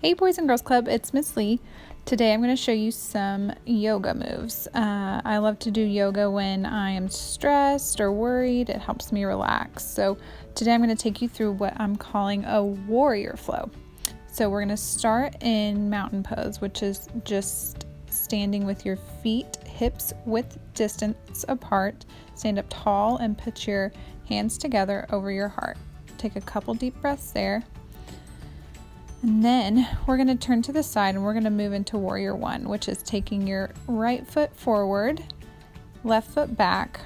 Hey Boys and Girls Club, it's Miss Lee. Today I'm going to show you some yoga moves. I love to do yoga when I am stressed or worried. It helps me relax. So today I'm going to take you through what I'm calling a warrior flow. So we're going to start in mountain pose, which is just standing with your feet hips width distance apart. Stand up tall and put your hands together over your heart. Take a couple deep breaths there. And then we're going to turn to the side and we're going to move into warrior one, which is taking your right foot forward, left foot back.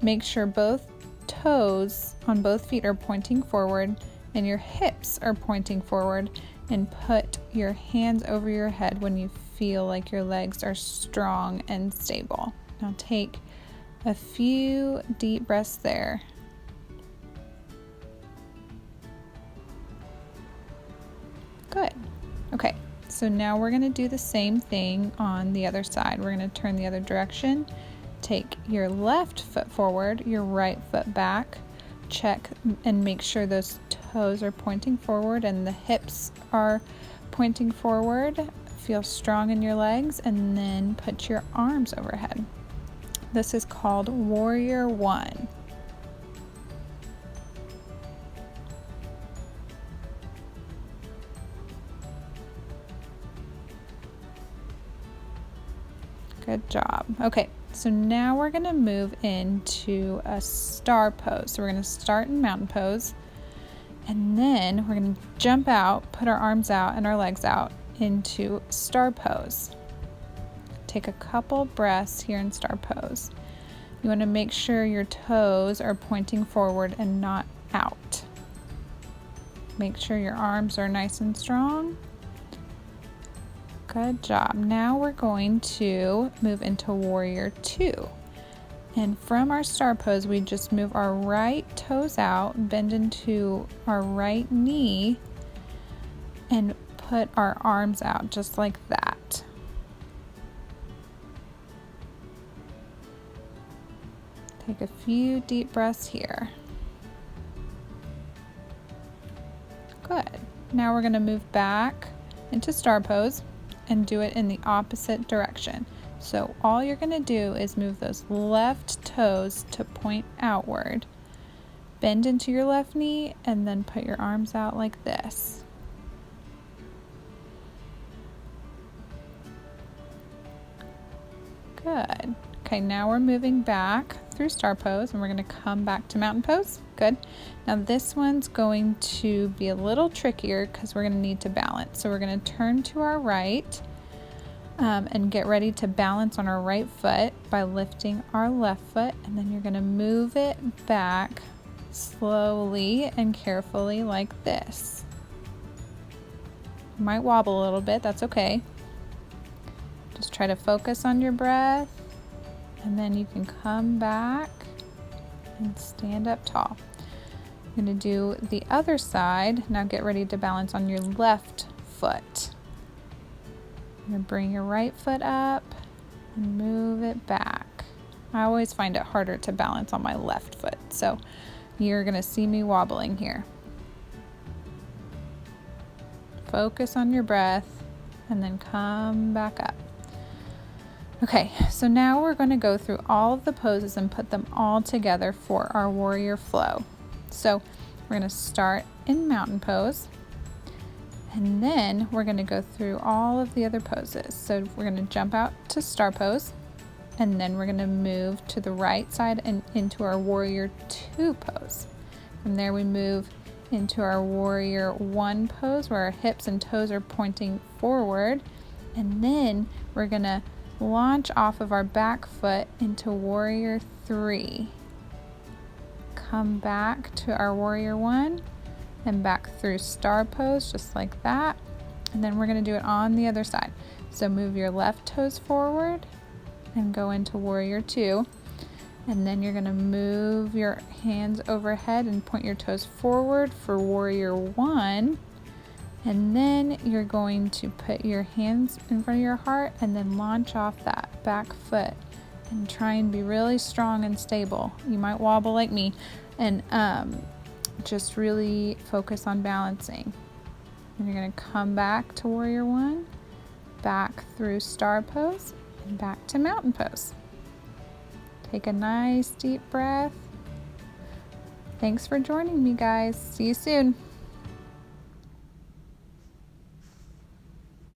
Make sure both toes on both feet are pointing forward and your hips are pointing forward, and put your hands over your head when you feel like your legs are strong and stable. Now take a few deep breaths there. Good. Okay, so now we're going to do the same thing on the other side. We're going to turn the other direction. Take your left foot forward, your right foot back. Check and make sure those toes are pointing forward and the hips are pointing forward. Feel strong in your legs, and then put your arms overhead. This is called warrior one. Good job. Okay, so now we're going to move into a star pose. So we're going to start in mountain pose, and then we're going to jump out, put our arms out and our legs out into star pose. Take a couple breaths here in star pose. You want to make sure your toes are pointing forward and not out. Make sure your arms are nice and strong. Good job. Now we're going to move into warrior two. And from our star pose, we just move our right toes out, bend into our right knee, and put our arms out just like that. Take a few deep breaths here. Good. Now we're going to move back into star pose and do it in the opposite direction. So all you're going to do is move those left toes to point outward. Bend into your left knee and then put your arms out like this. Good. Okay, now we're moving back through star pose and we're going to come back to mountain pose. Good. Now this one's going to be a little trickier because we're going to need to balance. So we're going to turn to our right and get ready to balance on our right foot by lifting our left foot, and then you're going to move it back slowly and carefully like this. You might wobble a little bit, that's okay. Just try to focus on your breath, and then you can come back and stand up tall. I'm going to do the other side. Now get ready to balance on your left foot. You're going to bring your right foot up and move it back. I always find it harder to balance on my left foot, so you're going to see me wobbling here. Focus on your breath and then come back up. Okay, so now we're going to go through all of the poses and put them all together for our warrior flow. So we're going to start in mountain pose, and then we're going to go through all of the other poses. So we're going to jump out to star pose, and then we're going to move to the right side and into our warrior two pose. From there we move into our warrior one pose where our hips and toes are pointing forward, and then we're going to launch off of our back foot into warrior three. Come back to our warrior one and back through star pose just like that, and then we're going to do it on the other side. So move your left toes forward and go into warrior two, and then you're going to move your hands overhead and point your toes forward for warrior one. And then you're going to put your hands in front of your heart and then launch off that back foot and try and be really strong and stable. You might wobble like me, and just really focus on balancing. And you're going to come back to warrior one, back through star pose, and back to mountain pose. Take a nice deep breath. Thanks for joining me, guys. See you soon.